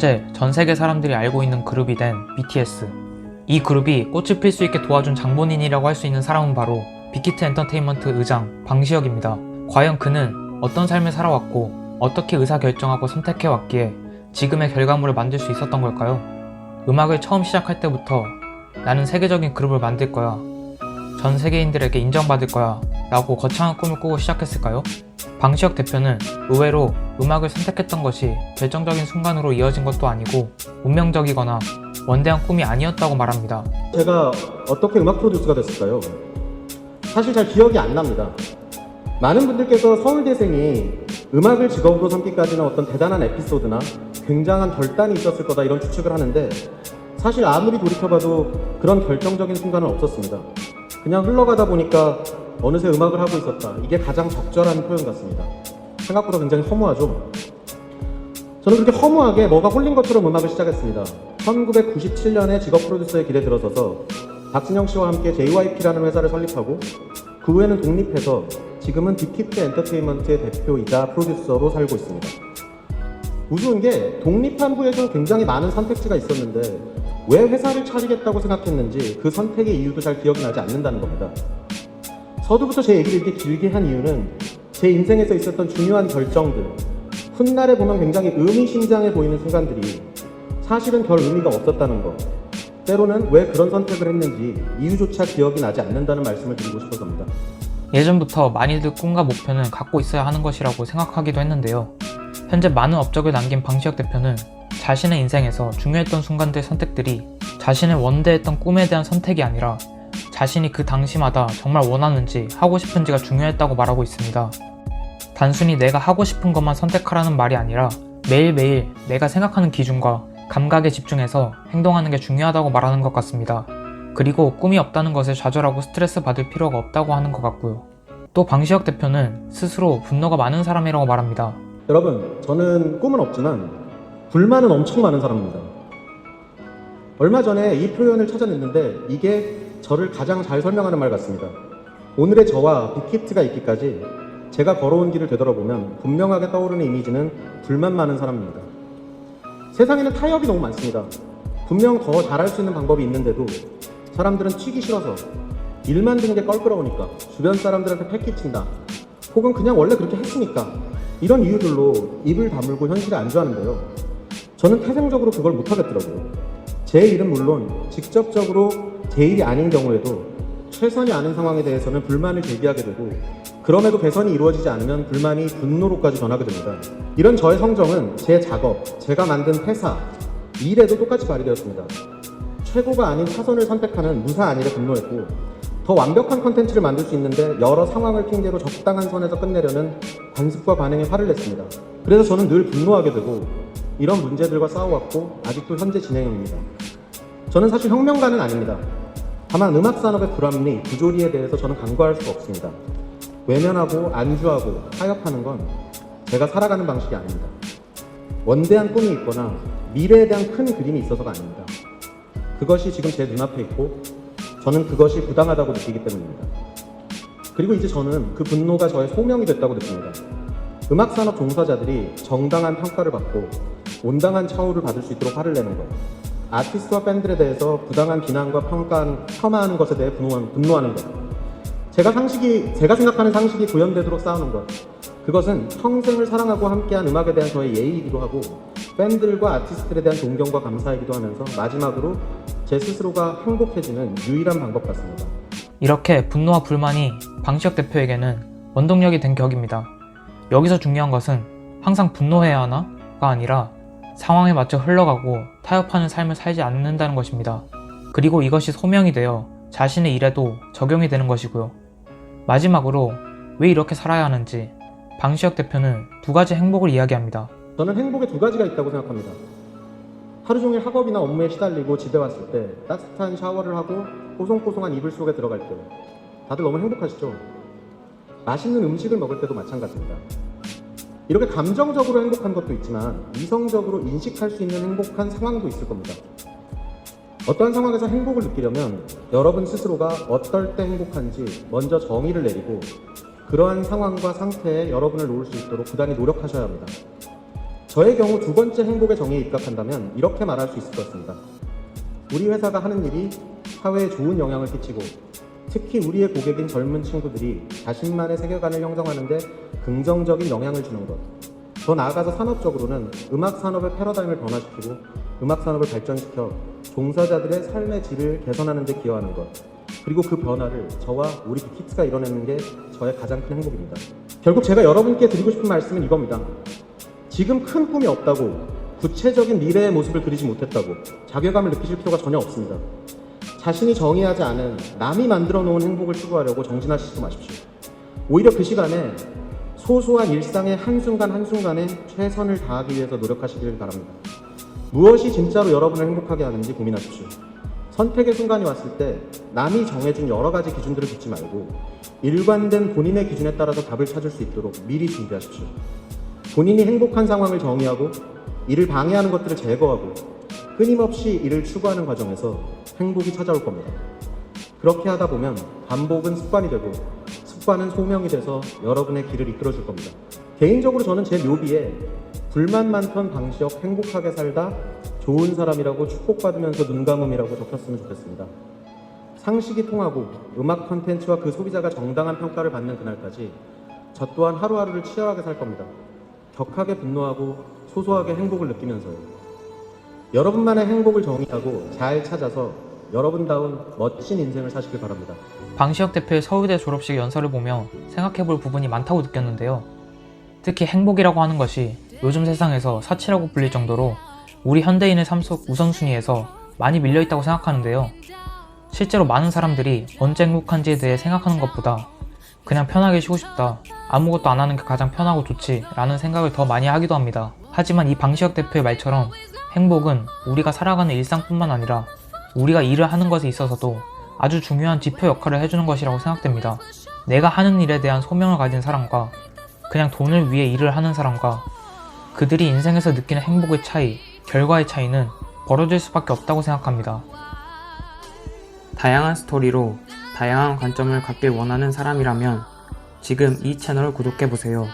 현재 전 세계 사람들이 알고 있는 그룹이 된 BTS. 이 그룹이 꽃을 필 수 있게 도와준 장본인이라고 할 수 있는 사람은 바로 빅히트 엔터테인먼트 의장 방시혁입니다. 과연 그는 어떤 삶을 살아왔고 어떻게 의사결정하고 선택해왔기에 지금의 결과물을 만들 수 있었던 걸까요? 음악을 처음 시작할 때부터 나는 세계적인 그룹을 만들 거야, 전 세계인들에게 인정받을 거야 라고 거창한 꿈을 꾸고 시작했을까요? 방시혁 대표는 의외로 음악을 선택했던 것이 결정적인 순간으로 이어진 것도 아니고 운명적이거나 원대한 꿈이 아니었다고 말합니다. 제가 어떻게 음악 프로듀서가 됐을까요? 사실 잘 기억이 안 납니다. 많은 분들께서 서울대생이 음악을 직업으로 삼기까지는 어떤 대단한 에피소드나 굉장한 결단이 있었을 거다 이런 추측을 하는데, 사실 아무리 돌이켜봐도 그런 결정적인 순간은 없었습니다. 그냥 흘러가다 보니까 어느새 음악을 하고 있었다. 이게 가장 적절한 표현 같습니다. 생각보다 굉장히 허무하죠? 저는 그렇게 허무하게 뭐가 홀린 것처럼 음악을 시작했습니다. 1997년에 직업 프로듀서의 길에 들어서서 박진영 씨와 함께 JYP라는 회사를 설립하고, 그 후에는 독립해서 지금은 빅히트 엔터테인먼트의 대표이자 프로듀서로 살고 있습니다. 우스운 게 독립한 후에도 굉장히 많은 선택지가 있었는데 왜 회사를 차리겠다고 생각했는지 그 선택의 이유도 잘 기억이 나지 않는다는 겁니다. 서두부터 제 얘기를 이렇게 길게 한 이유는 제 인생에서 있었던 중요한 결정들, 훗날에 보면 굉장히 의미심장해 보이는 순간들이 사실은 별 의미가 없었다는 것, 때로는 왜 그런 선택을 했는지 이유조차 기억이 나지 않는다는 말씀을 드리고 싶어서입니다. 예전부터 많이들 꿈과 목표는 갖고 있어야 하는 것이라고 생각하기도 했는데요. 현재 많은 업적을 남긴 방시혁 대표는 자신의 인생에서 중요했던 순간들 선택들이 자신의 원대했던 꿈에 대한 선택이 아니라 자신이 그 당시마다 정말 원하는지 하고 싶은지가 중요했다고 말하고 있습니다. 단순히 내가 하고 싶은 것만 선택하라는 말이 아니라 매일매일 내가 생각하는 기준과 감각에 집중해서 행동하는 게 중요하다고 말하는 것 같습니다. 그리고 꿈이 없다는 것에 좌절하고 스트레스 받을 필요가 없다고 하는 것 같고요. 또 방시혁 대표는 스스로 분노가 많은 사람이라고 말합니다. 여러분, 저는 꿈은 없지만 불만은 엄청 많은 사람입니다. 얼마 전에 이 표현을 찾아냈는데 이게 저를 가장 잘 설명하는 말 같습니다. 오늘의 저와 빅히트가 있기까지 제가 걸어온 길을 되돌아보면 분명하게 떠오르는 이미지는 불만 많은 사람입니다. 세상에는 타협이 너무 많습니다. 분명 더 잘할 수 있는 방법이 있는데도 사람들은 튀기 싫어서, 일 만드는 게 껄끄러우니까, 주변 사람들한테 패기친다, 혹은 그냥 원래 그렇게 했으니까, 이런 이유들로 입을 다물고 현실에 안주하는데요. 저는 태생적으로 그걸 못하겠더라고요. 제 일은 물론 직접적으로 제 일이 아닌 경우에도 최선이 아닌 상황에 대해서는 불만을 제기하게 되고, 그럼에도 개선이 이루어지지 않으면 불만이 분노로까지 변하게 됩니다. 이런 저의 성정은 제 작업, 제가 만든 회사, 일에도 똑같이 발휘되었습니다. 최고가 아닌 차선을 선택하는 무사한 일에 분노했고, 더 완벽한 컨텐츠를 만들 수 있는데 여러 상황을 핑계로 적당한 선에서 끝내려는 관습과 반응에 화를 냈습니다. 그래서 저는 늘 분노하게 되고 이런 문제들과 싸워왔고 아직도 현재 진행형입니다. 저는 사실 혁명가는 아닙니다. 다만 음악산업의 불합리, 부조리에 대해서 저는 간과할 수가 없습니다. 외면하고 안주하고 타협하는 건 제가 살아가는 방식이 아닙니다. 원대한 꿈이 있거나 미래에 대한 큰 그림이 있어서가 아닙니다. 그것이 지금 제 눈앞에 있고 저는 그것이 부당하다고 느끼기 때문입니다. 그리고 이제 저는 그 분노가 저의 소명이 됐다고 느낍니다. 음악산업 종사자들이 정당한 평가를 받고 온당한 처우를 받을 수 있도록 화를 내는 것, 아티스트와 밴들에 대해서 부당한 비난과 폄하하는 것에 대해 분노하는 것, 제가 생각하는 상식이 구현되도록 싸우는 것, 그것은 평생을 사랑하고 함께한 음악에 대한 저의 예의이기도 하고 팬들과 아티스트들에 대한 존경과 감사이기도 하면서 마지막으로 제 스스로가 행복해지는 유일한 방법 같습니다. 이렇게 분노와 불만이 방시혁 대표에게는 원동력이 된 격입니다. 여기서 중요한 것은 항상 분노해야 하나가 아니라 상황에 맞춰 흘러가고 타협하는 삶을 살지 않는다는 것입니다. 그리고 이것이 소명이 되어 자신의 일에도 적용이 되는 것이고요. 마지막으로 왜 이렇게 살아야 하는지 방시혁 대표는 두 가지 행복을 이야기합니다. 저는 행복에 두 가지가 있다고 생각합니다. 하루 종일 학업이나 업무에 시달리고 집에 왔을 때 따뜻한 샤워를 하고 뽀송뽀송한 이불 속에 들어갈 때 다들 너무 행복하시죠? 맛있는 음식을 먹을 때도 마찬가지입니다. 이렇게 감정적으로 행복한 것도 있지만 이성적으로 인식할 수 있는 행복한 상황도 있을 겁니다. 어떠한 상황에서 행복을 느끼려면 여러분 스스로가 어떨 때 행복한지 먼저 정의를 내리고 그러한 상황과 상태에 여러분을 놓을 수 있도록 부단히 노력하셔야 합니다. 저의 경우 두 번째 행복의 정의에 입각한다면 이렇게 말할 수 있을 것 같습니다. 우리 회사가 하는 일이 사회에 좋은 영향을 끼치고 특히 우리의 고객인 젊은 친구들이 자신만의 세계관을 형성하는 데 긍정적인 영향을 주는 것. 더 나아가서 산업적으로는 음악 산업의 패러다임을 변화시키고 음악 산업을 발전시켜 종사자들의 삶의 질을 개선하는 데 기여하는 것. 그리고 그 변화를 저와 우리 빅히트가 이뤄내는 게 저의 가장 큰 행복입니다. 결국 제가 여러분께 드리고 싶은 말씀은 이겁니다. 지금 큰 꿈이 없다고, 구체적인 미래의 모습을 그리지 못했다고 자괴감을 느끼실 필요가 전혀 없습니다. 자신이 정의하지 않은 남이 만들어 놓은 행복을 추구하려고 정진하시지 마십시오. 오히려 그 시간에 소소한 일상의 한순간 한순간에 최선을 다하기 위해서 노력하시길 바랍니다. 무엇이 진짜로 여러분을 행복하게 하는지 고민하십시오. 선택의 순간이 왔을 때 남이 정해준 여러 가지 기준들을 듣지 말고 일관된 본인의 기준에 따라서 답을 찾을 수 있도록 미리 준비하십시오. 본인이 행복한 상황을 정의하고 이를 방해하는 것들을 제거하고 끊임없이 이를 추구하는 과정에서 행복이 찾아올 겁니다. 그렇게 하다 보면 반복은 습관이 되고 습관은 소명이 돼서 여러분의 길을 이끌어줄 겁니다. 개인적으로 저는 제 묘비에 불만 많던 방시혁 행복하게 살다 좋은 사람이라고 축복받으면서 눈 감음이라고 적혔으면 좋겠습니다. 상식이 통하고 음악 콘텐츠와 그 소비자가 정당한 평가를 받는 그날까지 저 또한 하루하루를 치열하게 살 겁니다. 격하게 분노하고 소소하게 행복을 느끼면서요. 여러분만의 행복을 정의하고 잘 찾아서 여러분다운 멋진 인생을 사시길 바랍니다. 방시혁 대표의 서울대 졸업식 연설을 보며 생각해볼 부분이 많다고 느꼈는데요. 특히 행복이라고 하는 것이 요즘 세상에서 사치라고 불릴 정도로 우리 현대인의 삶 속 우선순위에서 많이 밀려있다고 생각하는데요. 실제로 많은 사람들이 언제 행복한지에 대해 생각하는 것보다 그냥 편하게 쉬고 싶다, 아무것도 안 하는 게 가장 편하고 좋지 라는 생각을 더 많이 하기도 합니다. 하지만 이 방시혁 대표의 말처럼 행복은 우리가 살아가는 일상뿐만 아니라 우리가 일을 하는 것에 있어서도 아주 중요한 지표 역할을 해주는 것이라고 생각됩니다. 내가 하는 일에 대한 소명을 가진 사람과 그냥 돈을 위해 일을 하는 사람과 그들이 인생에서 느끼는 행복의 차이, 결과의 차이는 벌어질 수밖에 없다고 생각합니다. 다양한 스토리로 다양한 관점을 갖길 원하는 사람이라면 지금 이 채널을 구독해보세요.